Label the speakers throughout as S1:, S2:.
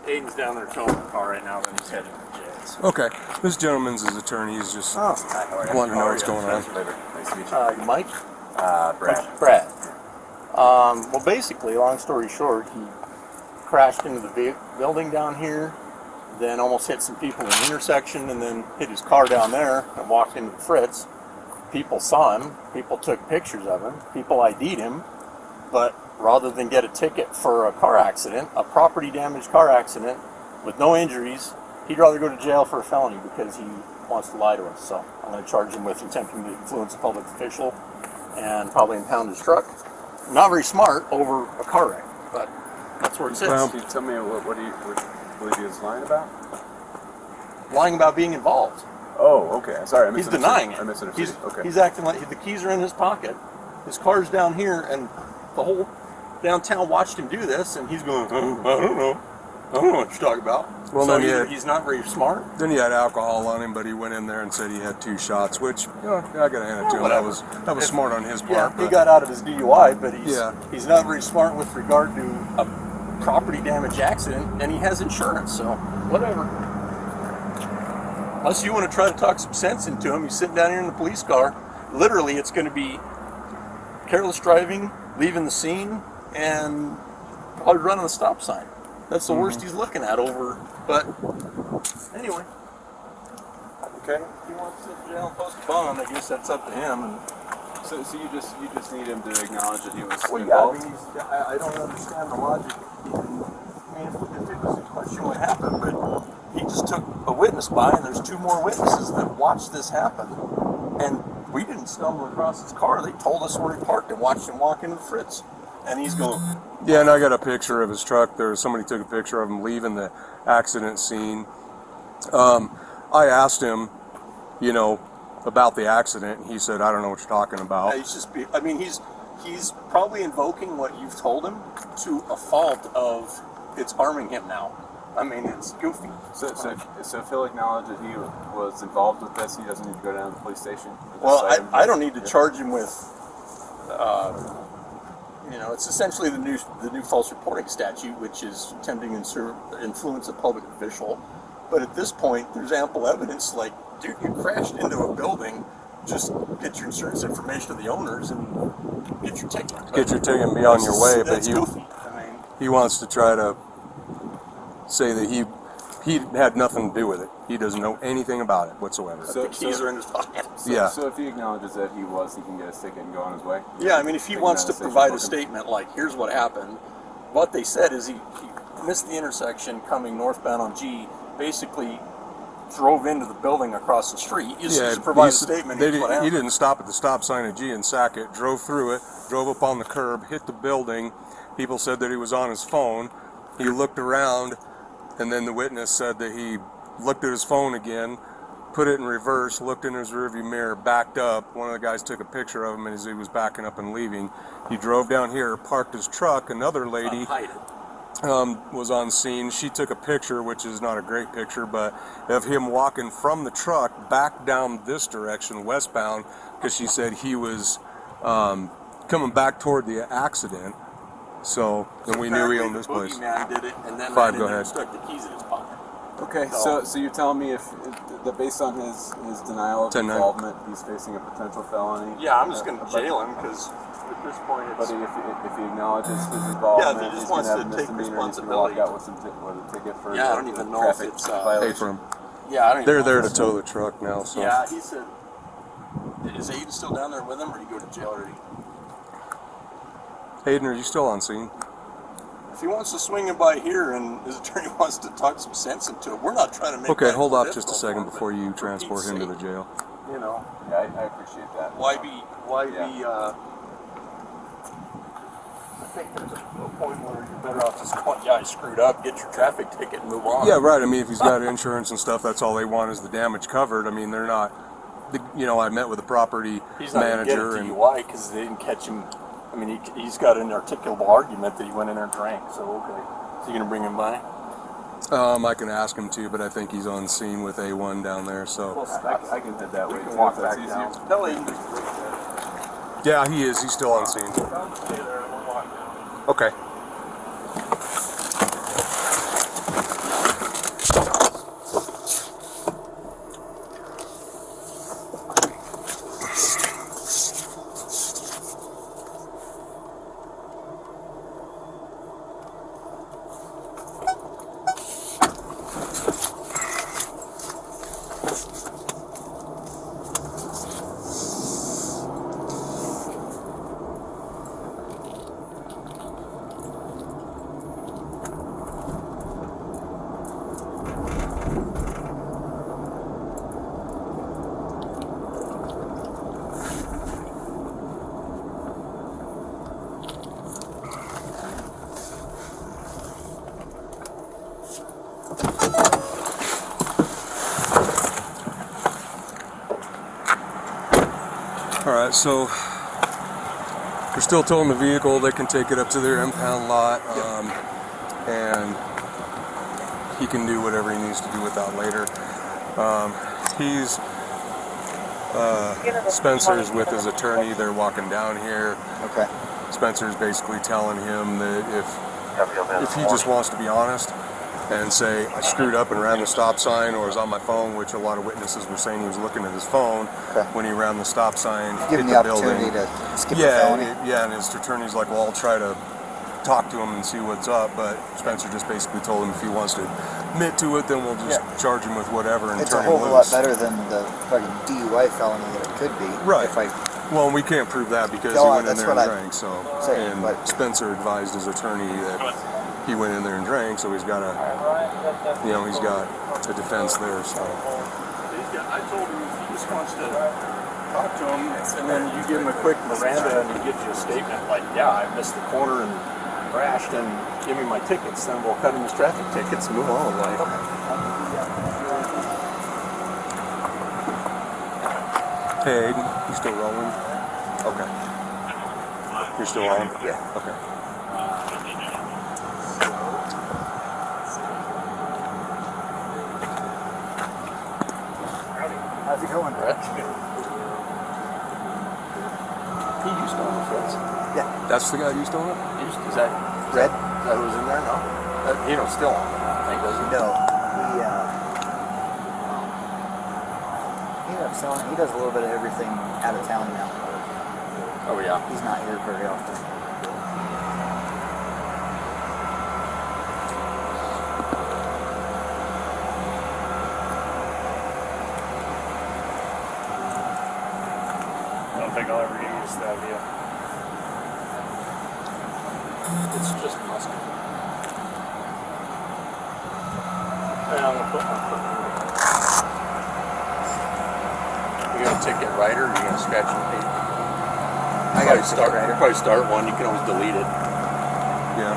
S1: Aiden's down there towing the car right now, then he's heading to jail. So.
S2: Okay. This gentleman's his attorney. He's just wanting to know what's going on.
S1: Nice to meet you. Mike?
S3: Brad.
S1: Brad. Well, basically, long story short, he crashed into the building down here, then almost hit some people in the intersection, and then hit his car down there and walked into the Fritz. People saw him. People took pictures of him. People ID'd him. But rather than get a ticket for a car accident, a property damage car accident with no injuries, he'd rather go to jail for a felony because he wants to lie to us. So I'm going to charge him with attempting to influence a public official and probably impound his truck. Not very smart over a car wreck, but that's where it sits.
S3: Can you tell me what he was lying about?
S1: Lying about being involved.
S3: Oh, okay. Sorry,
S1: He's denying it.
S3: I misunderstood.
S1: He's acting like the keys are in his pocket. His car's down here, and the whole downtown watched him do this, and he's going, I don't know what you're talking about.
S2: Well,
S1: so
S2: then
S1: he's not very smart.
S2: Then he had alcohol on him, but he went in there and said he had 2 shots, which, I got to hand it to him. That was smart on his part.
S1: Yeah, he got out of his DUI, but he's not very smart with regard to a property damage accident, and he has insurance, so whatever. Unless you want to try to talk some sense into him, he's sitting down here in the police car. Literally, it's going to be careless driving, leaving the scene, and probably running the stop sign. That's the worst he's looking at over. But anyway,
S3: Okay.
S1: if he wants to sit in jail and post a bond, I guess that's up to him. And
S3: So you just need him to acknowledge that he was
S1: well,
S3: involved.
S1: I don't understand the logic. I mean, if it was a question what happened, but he just took a witness by, and there's 2 more witnesses that watched this happen, and we didn't stumble across his car. They told us where he parked and watched him walk into the Fritz, and he's going.
S2: Yeah, and I got a picture of his truck. Somebody took a picture of him leaving the accident scene. I asked him, about the accident. He said, I don't know what you're talking about.
S1: He's probably invoking what you've told him to a fault of it's harming him now. I mean, it's goofy.
S3: So if he'll acknowledge that he was involved with this, he doesn't need to go down to the police station?
S1: Well, I don't need to charge him with, it's essentially the new false reporting statute, which is attempting to influence a public official. But at this point, there's ample evidence, like, dude, you crashed into a building, just get your insurance information to the owners and get your ticket.
S2: Get your ticket and be on your way, but
S1: goofy.
S2: he wants to try to say that he had nothing to do with it. He doesn't know anything about it whatsoever.
S1: The keys are in his pocket.
S3: So if he acknowledges that he can get his ticket and go on his way?
S1: Yeah, I mean, if he wants to provide a statement like, here's what happened, what they said is he missed the intersection coming northbound on G, basically drove into the building across the street. He just provide a statement.
S2: He didn't stop at the stop sign at G and sack it, drove through it, drove up on the curb, hit the building. People said that he was on his phone. He looked around, and then the witness said that he looked at his phone again, put it in reverse, looked in his rearview mirror, backed up. One of the guys took a picture of him as he was backing up and leaving. He drove down here, parked his truck. Another lady was on scene. She took a picture, which is not a great picture, but of him walking from the truck back down this direction, westbound, because she said he was coming back toward the accident. So then we knew he owned this place.
S1: Man did it, and then
S2: Go ahead.
S1: stuck the keys in his pocket.
S3: Okay, so you're telling me if based on his denial of
S2: 10-9.
S3: involvement, he's facing a potential felony?
S1: Yeah, I'm just going to jail him because at this point it's...
S3: But if he acknowledges his involvement,
S1: if he just
S3: he's
S1: wants
S3: going
S1: to
S3: to
S1: take
S3: have a misdemeanor, he's going to
S1: responsibility.
S3: walk out with a ticket for
S1: I don't even know if
S3: traffic
S1: it's...
S3: violation.
S2: Pay for him.
S1: Yeah, I don't even
S2: They're
S1: know
S2: there
S1: if
S2: to
S1: it's-
S2: tow the truck now. So.
S1: Yeah, he said... Is Aiden still down there with him, or did he go to jail already?
S2: Hayden, are you still on scene?
S1: If he wants to swing him by here and his attorney wants to talk some sense into it, we're not trying to make
S2: Okay,
S1: life
S2: hold off
S1: difficult
S2: just a second
S1: for him,
S2: before you
S1: but for
S2: transport
S1: Pete's
S2: him to the
S1: sake,
S2: jail.
S1: Yeah,
S3: I appreciate that.
S1: why be I think there's a point where you're better off just going, I screwed up, get your traffic ticket and move on.
S2: Yeah, right. I mean, if he's got insurance and stuff, that's all they want is the damage covered. I mean, they're not. I met with the property
S1: He's not
S2: manager
S1: going to get a DUI because they didn't catch him. I mean, he's got an articulable argument that he went in there and drank. So okay, is he going to bring him by?
S2: I can ask him to, but I think he's on scene with A1 down there. So
S3: I can head that way
S1: We
S3: too.
S1: can walk
S3: if that's
S1: back
S3: easier.
S1: down. Tell Aiden to wait there.
S2: yeah, he is. He's still on scene.
S1: Stay there and we'll walk down.
S2: Okay. Alright, so they're still towing the vehicle. They can take it up to their impound lot, and he can do whatever he needs to do with that later. Spencer's with his attorney. They're walking down here.
S4: Okay.
S2: Spencer's basically telling him that if he just wants to be honest and say, I screwed up and ran the stop sign, or was on my phone, which a lot of witnesses were saying he was looking at his phone when he ran the stop sign,
S4: Give
S2: hit
S4: him
S2: the
S4: the opportunity
S2: building.
S4: to skip the felony.
S2: Yeah, and his attorney's like, well, I'll try to talk to him and see what's up, but Spencer just basically told him if he wants to admit to it, then we'll just charge him with whatever and
S4: It's a
S2: turn him
S4: whole lot
S2: loose.
S4: better than the fucking DUI felony that it could be.
S2: Right.
S4: If I,
S2: Well, we can't prove that because
S4: No,
S2: he went in
S4: that's
S2: there and
S4: what I
S2: drank, so.
S4: say,
S2: And
S4: but-
S2: Spencer advised his attorney that he went in there and drank, so he's got he's got a defense there, so.
S1: I told him if he just wants to talk to him, and then you give him a quick Miranda and he gives you a statement like, yeah, I missed the corner and crashed, and give me my tickets, then we'll cut him his traffic tickets and move on. Like,
S2: Hey, Aiden, you still rolling? Okay. You're still on?
S4: Yeah.
S2: Okay.
S4: how's it going?
S1: Brett? He used to own the fence.
S4: Yeah.
S2: That's the guy you still on?
S1: Is that
S4: Red?
S1: Is that who's in there? No. He don't still own it, I think, does he?
S4: No. He ended up selling. He does a little bit of everything out of town now.
S1: Oh, yeah.
S4: He's not here very often.
S5: I don't think I'll ever get used to that view.
S1: It's just muscle. Yeah, I'm gonna put my foot in it. You gonna ticket writer, or you gonna scratch and paste?
S4: I got a ticket writer.
S1: Probably start one. You can always delete it.
S2: Yeah.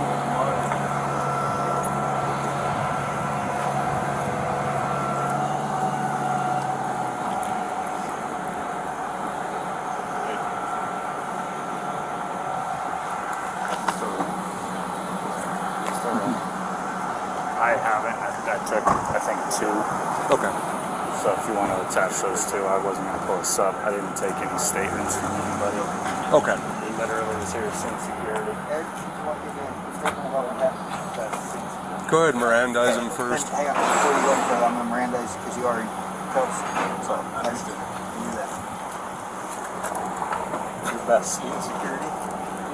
S5: I haven't. I took, I think, 2.
S2: Okay.
S5: So if you want to attach those 2, I wasn't going to pull a sub. I didn't take any statements from anybody.
S2: Okay.
S5: He literally was here since security.
S4: Eric, you want to give me a statement about what happened?
S2: Go ahead, Mirandize him first.
S4: Hang on, before you go any further, I'm going to Mirandize because you already close. So, understood. You do that.
S1: Your best scene security.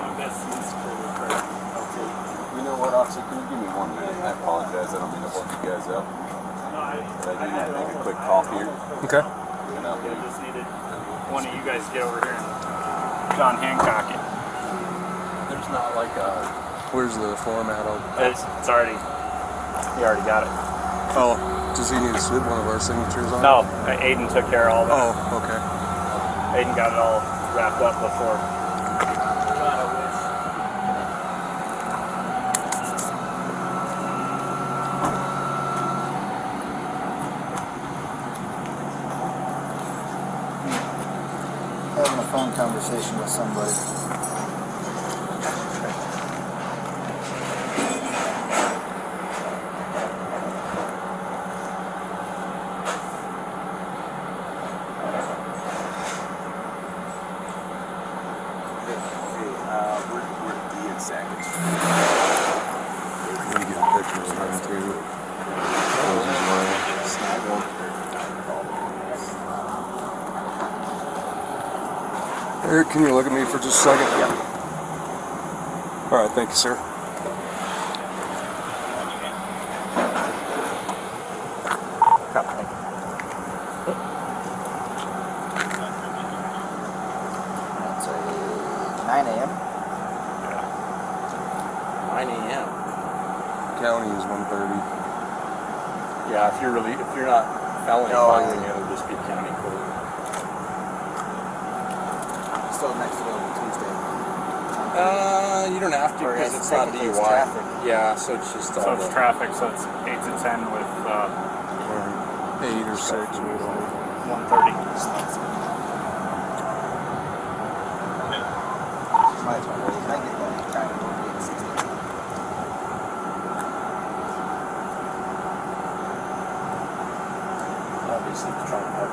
S5: My best scene security for
S3: Okay. You know what, officer? Can you give me 1 minute? I apologize. I don't mean to hold you guys up. But I do need to make a quick call here.
S2: Okay.
S3: And I'll
S5: I
S3: leave.
S5: just needed one of you guys to get over here and John Hancock it.
S1: There's not like a.
S2: Where's the format on?
S5: It's already, he already got it.
S2: Oh, does he need to slip one of our signatures on?
S5: No, Aiden took care of all that.
S2: Oh, okay.
S5: Aiden got it all wrapped up before.
S4: Having a phone conversation with somebody.
S3: We're D in Sackett.
S2: Can you look at me for just a second?
S4: Yeah.
S2: All right, thank you, sir.
S4: Copy, thank you. That's a 9 a.m.
S1: 9 a.m.
S2: County is 1:30.
S1: Yeah, if you're not felony
S4: No,
S1: filing, it'll just be county court.
S4: Still next available Tuesday.
S1: You don't have to
S4: Or
S1: because
S4: it's
S1: it's not
S4: technically
S1: DUI.
S4: it's traffic.
S1: Yeah, so it's just all
S5: So it's
S1: the-
S5: traffic, so it's 8 to 10 with
S2: 8 or 6.
S5: 1:30.
S4: Might as well wait. I get that kind of 60.
S1: obviously the trunk part.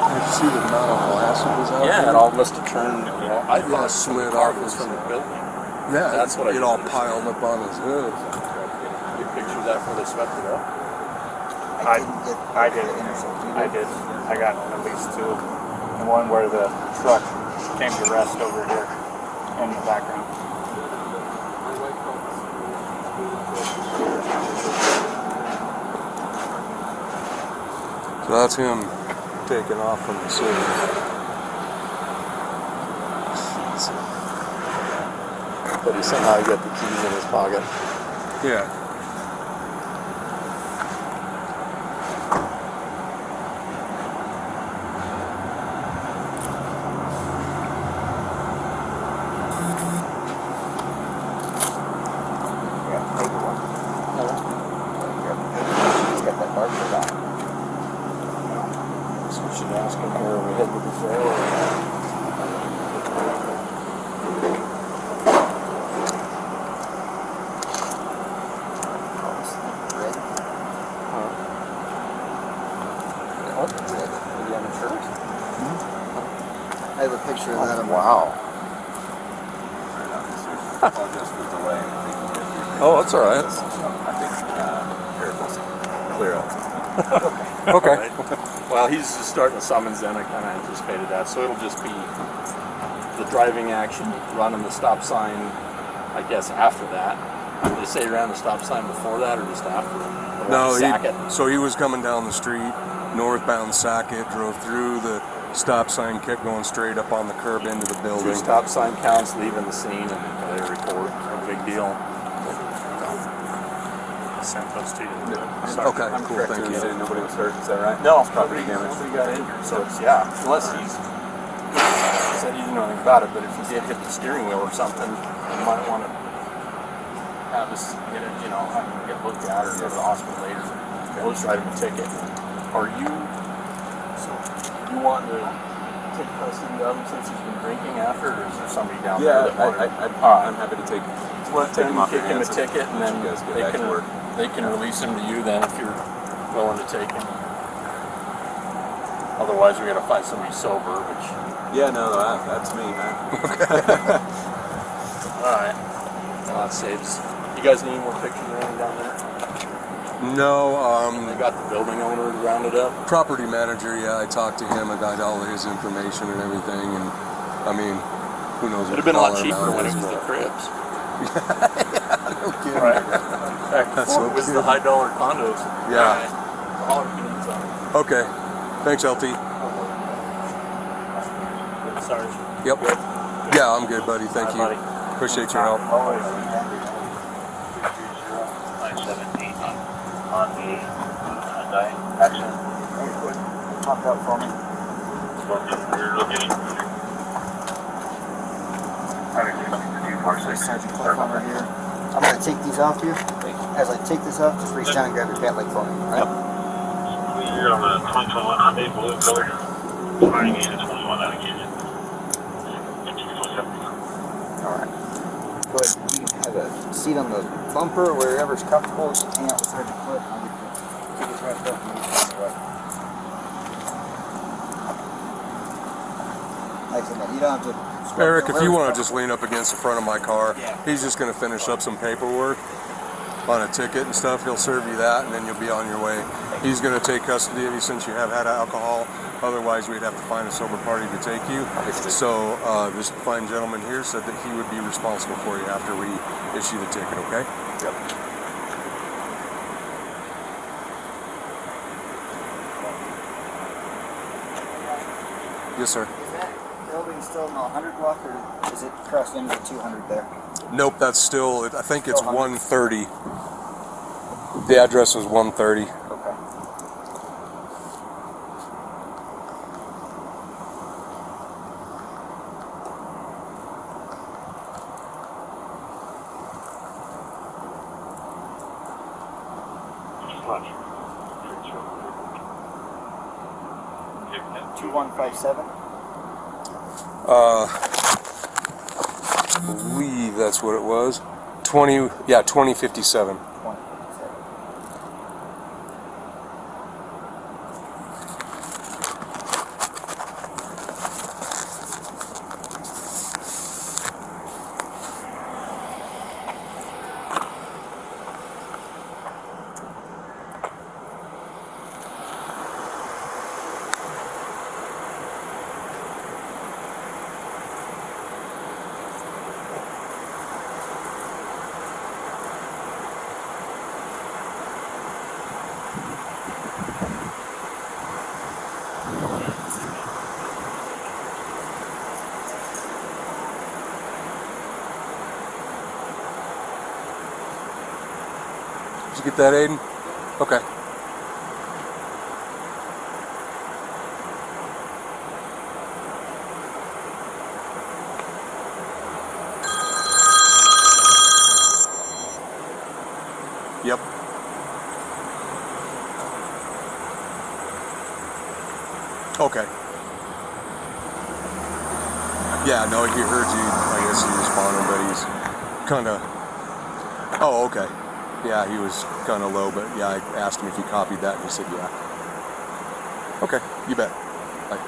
S2: Did you see the amount of glass that was out
S1: Yeah,
S2: there?
S1: it all must have turned. Well, I
S2: Yeah,
S1: thought
S2: slid
S1: the car
S2: off
S1: was
S2: his-
S1: from the building.
S2: Yeah,
S1: That's what I
S2: it
S1: didn't
S2: all
S1: understand.
S2: piled up on his hood.
S1: You picture that before they swept it up.
S5: I
S4: didn't get
S5: I did.
S4: the intercept. You
S5: I did. I got at least 2. The one where the truck came to rest over here in the background.
S2: So that's him taking off from the city.
S1: But he somehow got the keys in his pocket.
S2: Yeah.
S4: got the paperwork. He's got that barcode on.
S1: So we should ask him where we head with the trail.
S4: Red.
S1: What? Maybe on insurance?
S4: I have a picture of that.
S1: Wow.
S3: Apologize for the delay. I think you guys did
S1: Oh, that's all right.
S3: I think Eric's clear up.
S2: Okay.
S1: Right. Well, he's just starting the summons then. I kind of anticipated that. So it'll just be the driving action, running the stop sign, I guess, after that. Did they say he ran the stop sign before that or just after? Or
S2: No,
S1: Sackett?
S2: so he was coming down the street, northbound Sackett, drove through the stop sign, kept going straight up on the curb into the
S1: 2
S2: building.
S1: stop sign counts, leaving the scene, and they report. No big deal.
S5: I sent those to you.
S2: Okay,
S3: I'm
S2: cool,
S3: correct.
S2: thank
S3: You
S2: you.
S3: said nobody was hurt. Is that right?
S1: No,
S3: Property damage.
S1: Nobody got injured. So it's, yeah, unless he said he didn't know anything about it, but if he did hit the steering wheel or something, you might want to have us get it, have him get looked at or go to the hospital later. We'll just write him a ticket. Are you want to take custody of him since he's been drinking after, or is there somebody down
S3: Yeah,
S1: there that
S3: I'm happy to take
S1: let
S3: take
S1: them
S3: him off
S1: kick
S3: your
S1: him a
S3: hands
S1: ticket, and then
S3: you guys get
S1: they
S3: back
S1: can
S3: to work.
S1: release him to you then if you're willing to take him. Otherwise, we got to find somebody sober, which.
S3: Yeah, no, that's me, man.
S1: All right. Well, that saves. You guys need any more pictures or anything down there?
S2: No,
S1: They got the building owner rounded up.
S2: property manager, yeah, I talked to him, I got all his information and everything, and I mean, who knows
S1: It'd
S2: what
S1: have been a lot
S2: dollar
S1: cheaper
S2: amount
S1: when
S2: it
S1: it was
S2: is,
S1: the
S2: but-
S1: cribs.
S2: Okay.
S1: Right. Back
S2: That's
S1: before
S2: so
S1: it was the
S2: cute.
S1: high dollar condos.
S2: Yeah.
S1: All units on it.
S2: Okay, thanks, LT.
S1: Sorry.
S2: Yep. Yeah, I'm good, buddy, thank you.
S1: Buddy.
S2: Appreciate your help.
S1: Always.
S6: 917 on the Hyundai Accent.
S4: Pop out for me.
S6: You're looking.
S4: Sergeant Cliff over here. I'm going to take these off you. As I take this off, just reach down and grab your pant leg for me. Right?
S6: You're on the 2021 Hyundai blue color. Firing in at 21 out of Canyon.
S4: Alright. Go ahead. You can have a seat on the bumper or wherever's comfortable. Just hang out with Sergeant Cliff. I'll get the tickets wrapped up and you can go up. Excellent. You don't have to.
S2: Eric, if you want to just lean up against the front of my car, he's just going to finish up some paperwork on a ticket and stuff. He'll serve you that, and then you'll be on your way. He's going to take custody of you since you have had alcohol. Otherwise, we'd have to find a sober party to take you. So this fine gentleman here said that he would be responsible for you after we issue the ticket, okay?
S3: Yep.
S2: Yes, sir.
S4: Is that building still in the 100 block, or is it crossed into the 200 there?
S2: Nope, that's still, I think it's
S4: Still 100.
S2: 130. The address was 130.
S4: Okay.
S6: Lunch.
S4: 2157.
S2: I believe that's what it was. 2057.
S4: 2057.
S2: Did you get that, Aiden? Okay. Yep. Okay. Yeah, no, he heard you. I guess he responded, but he's kind of... Oh, okay. Yeah, he was kind of low, but yeah, I asked him if he copied that, and he said yeah. Okay, you bet. Bye.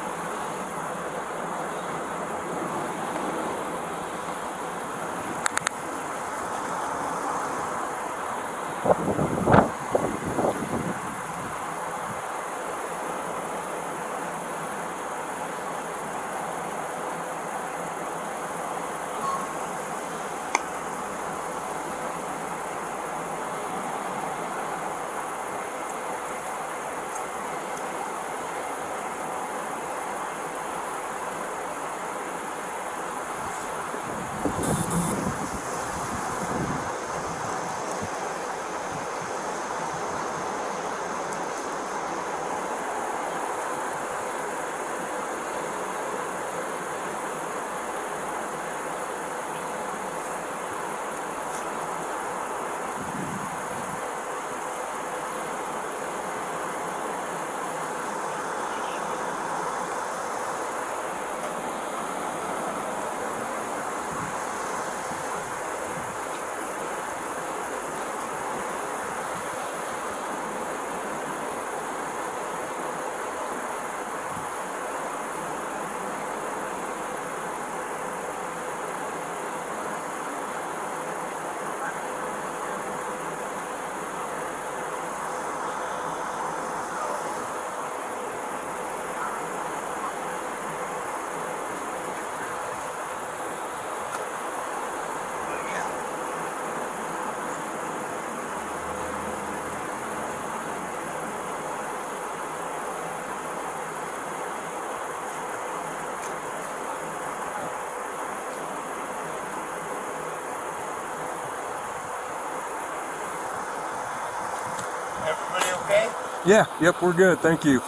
S4: Everybody okay?
S2: Yeah, yep, we're good. Thank you.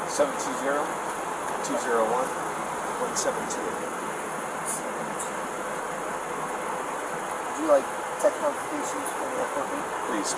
S3: Seven 20172.
S4: Would you like text notifications from the company?
S3: Please.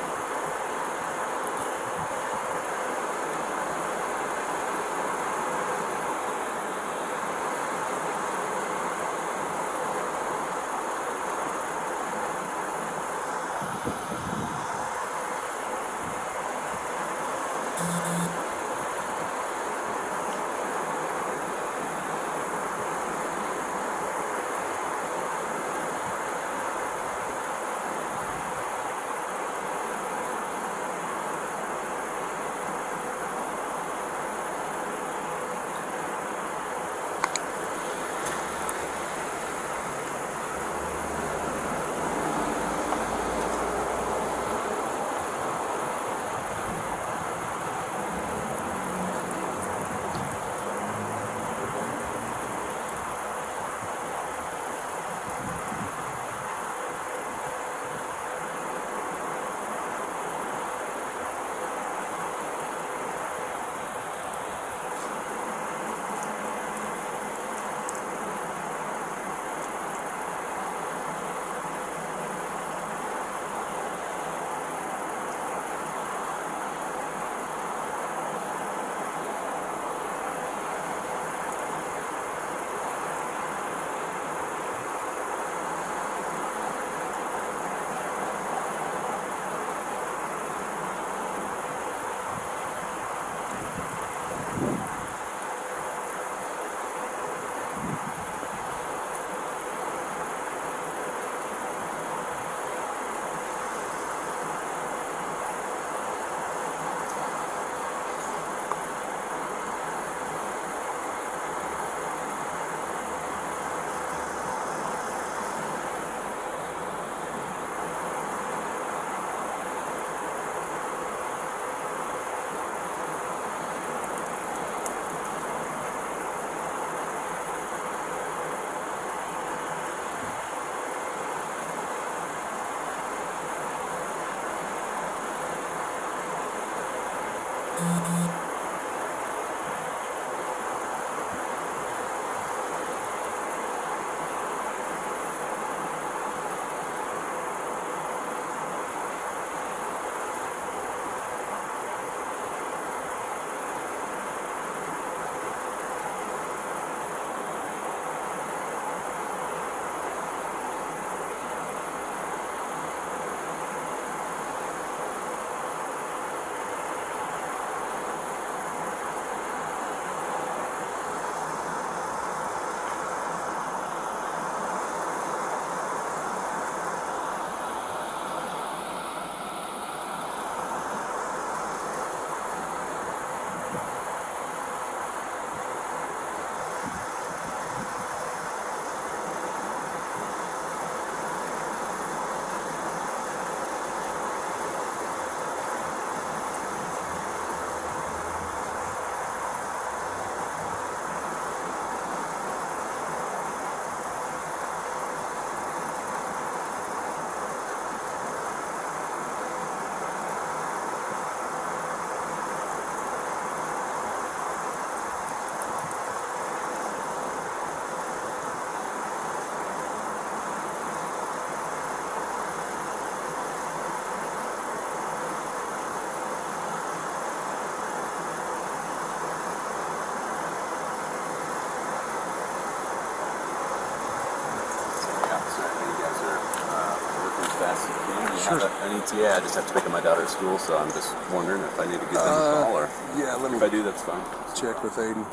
S3: Yeah, I just have to pick up my daughter at school, so I'm just wondering if I need to give them a call, or
S2: yeah, let me
S3: if I do, that's fine.
S2: check with Aiden.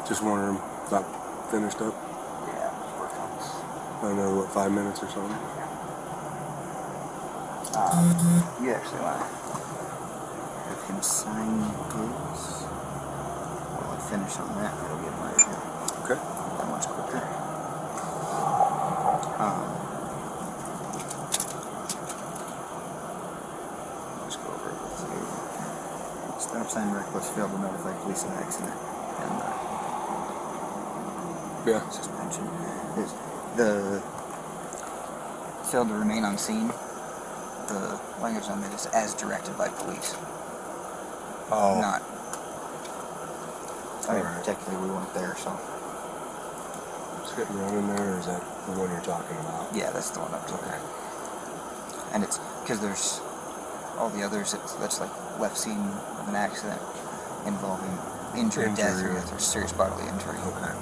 S2: Just wondering about finished up.
S4: Yeah, working on this.
S2: Another, what, 5 minutes or something?
S4: You actually want to have him sign his. While I finish on that, it'll get my
S2: Okay.
S4: that much quicker. Let's go over it with you. Stop sign reckless, failed to notify police of accident, and
S2: Yeah.
S4: suspension. The failed to remain on scene. The language on it is as directed by police.
S2: Oh.
S4: Not. I mean,
S2: Alright.
S4: technically we weren't there, so.
S2: Is hit and run in there, or is that the one you're talking about?
S4: Yeah, that's the one I'm talking
S2: Okay.
S4: about. And it's because there's all the others. That's like left scene of an accident involving injury, death,
S2: Injury.
S4: or serious bodily injury.
S2: Okay.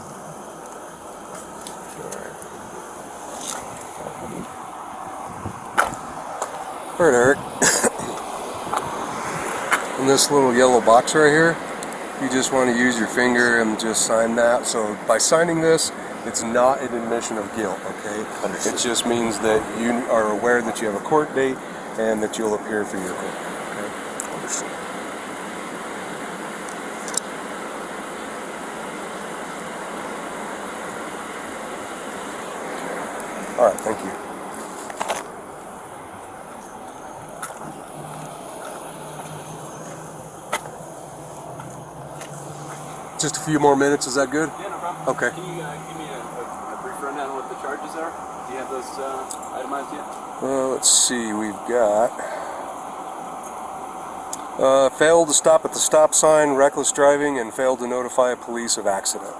S2: All right, Eric. In this little yellow box right here, you just want to use your finger and just sign that. So by signing this, it's not an admission of guilt, okay?
S3: Understood.
S2: It just means that you are aware that you have a court date and that you'll appear for your court, okay?
S3: Understood.
S2: All right, thank you. Just a few more minutes, is that good?
S3: Yeah, no problem.
S2: Okay.
S3: Can you give me a brief rundown on what the charges are? Do you have those itemized yet?
S2: Let's see, we've got failed to stop at the stop sign, reckless driving, and failed to notify police of accident.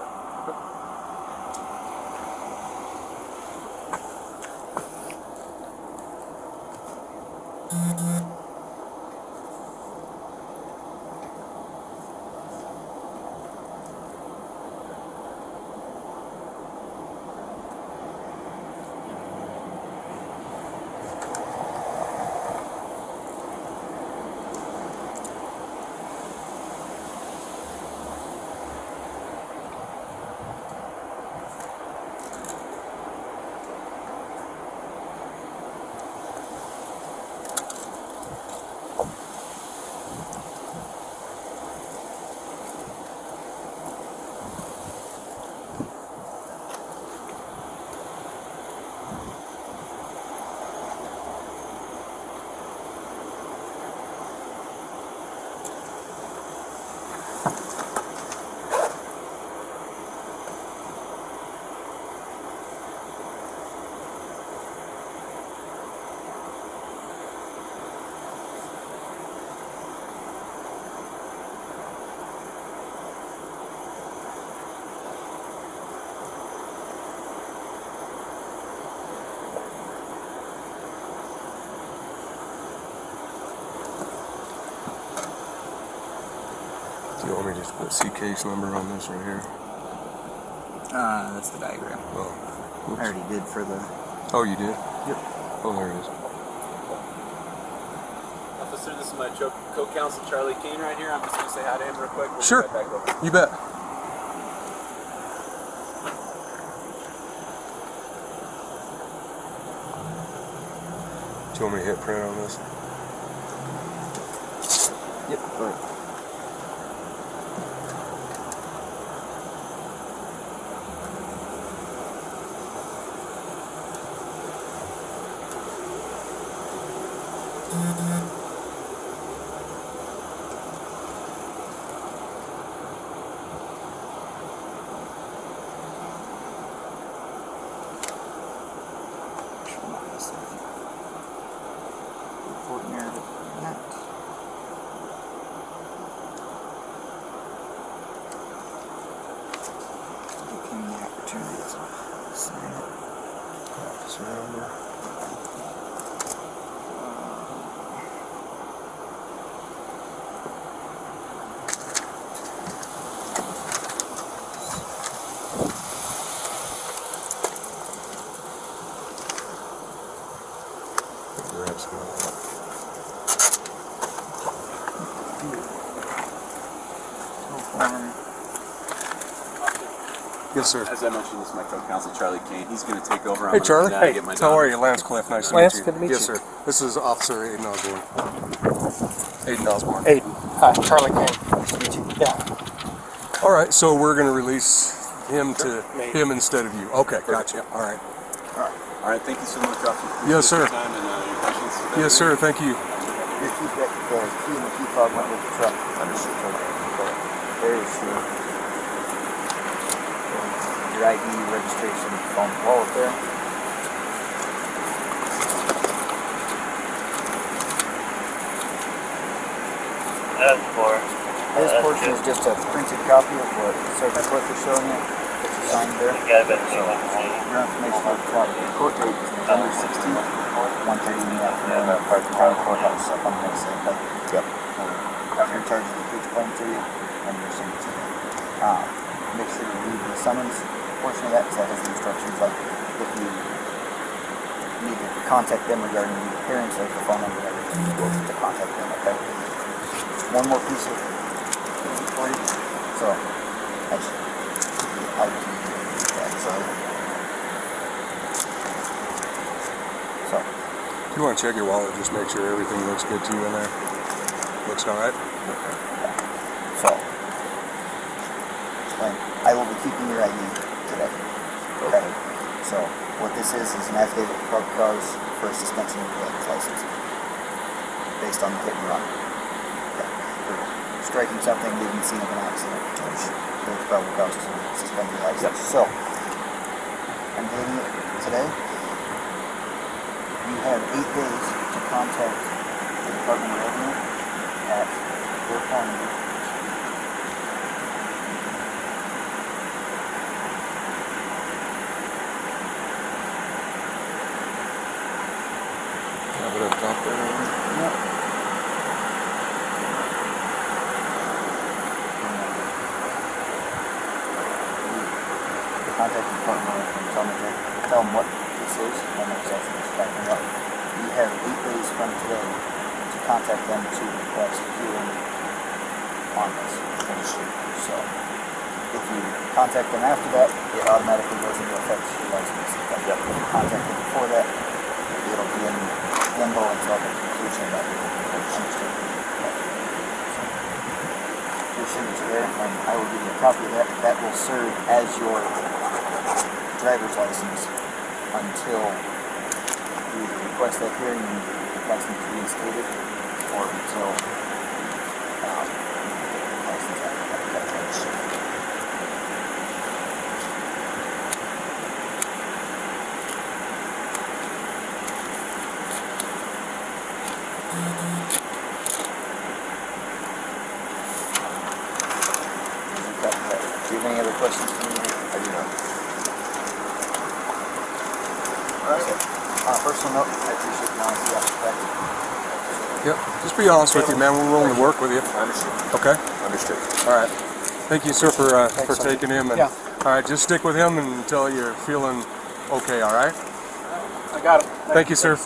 S2: You want me to just put C case number on this right here?
S4: That's the diagram.
S2: Oh.
S4: I already did for the.
S2: Oh, you did?
S4: Yep.
S2: Oh, there it is.
S3: Officer, this is my co-counsel Charlie Kane right here. I'm just going to say hi to him real quick. We'll
S2: Sure.
S3: be right back over.
S2: You bet. Do you want me to hit print on this?
S4: Yep. Right. Report narrative on that. Give him the opportunity to sign it.
S2: Officer number. Grab some of that. Yes, sir.
S3: As I mentioned, this is my co-counsel Charlie Kane. He's going to take over. I'm
S2: Hey,
S3: gonna
S2: Charlie.
S3: go down and
S2: Hey,
S3: get my
S2: how are
S3: daughter.
S2: you? Lance Cliff. Nice to
S5: Lance,
S2: meet you.
S5: good to meet
S2: yes,
S5: you.
S2: sir. This is Officer Aiden Osborne. Aiden Osborne.
S5: Aiden. Hi, Charlie Kane. Yeah.
S2: All right, so we're going to release him to
S1: Me.
S2: him instead of you. Okay, gotcha. All right.
S3: All right, thank you so much, Officer.
S2: Yes, sir.
S3: Appreciate your time and your questions.
S2: Yes, sir. Thank you.
S4: Your key, the key and the key fob went with the truck. Understood. There is your ID, registration, phone, wallet there.
S6: That's for.
S4: This portion is just a printed copy of what Sergeant Cliff is showing you. That you signed there.
S6: Yeah, I bet you
S4: Your information on the clock. The court date is November 16th, 1:30 in the afternoon at Park County Courthouse up on Mesa. Yep. You're charged with each claim to you and your signature. Make sure you read the summons portion of that because that has the instructions like if you need to contact them regarding the appearance of the phone number and everything, you go to contact them, okay? One more piece of for you. So, actually, I'll just do that. So,
S2: If you want to check your wallet, just make sure everything looks good to you in there. Looks all right?
S4: so, and I will be keeping your ID today. Okay. So, what this is an affidavit of probable cause for suspension of your license based on the hit and run. Okay. For striking something, leaving the scene of an accident. There's probable cause to suspend your license.
S3: Yep.
S4: So, I'm dating it today. You have 8 days to contact the Department of Revenue at their phone number.
S2: Have it up top there.
S4: Yep. Contact the department and tell them what this is and exactly what's backing up. You have 8 days from today to contact them to request hearing on this. So, if you contact them after that, it automatically goes into effect for your license. If you contact them before that, it'll be in limbo until the conclusion of that. Understood? Your signature there, and I will give you a copy of that. That will serve as your driver's license until you either request that hearing and your license reinstated, or until your license after that. Do you have any other questions for me? I do not. Alright. On a personal note, I appreciate the honesty.
S2: Yep. Just be honest with you, man. We're willing to work with you.
S3: Understood.
S2: Okay.
S3: Understood.
S2: All right. Thank you, sir, for
S5: Thanks, sir.
S2: taking him. And,
S5: Yeah.
S2: All right, just stick with him until you're feeling okay. All right.
S5: I got it.
S2: Thank you, sir.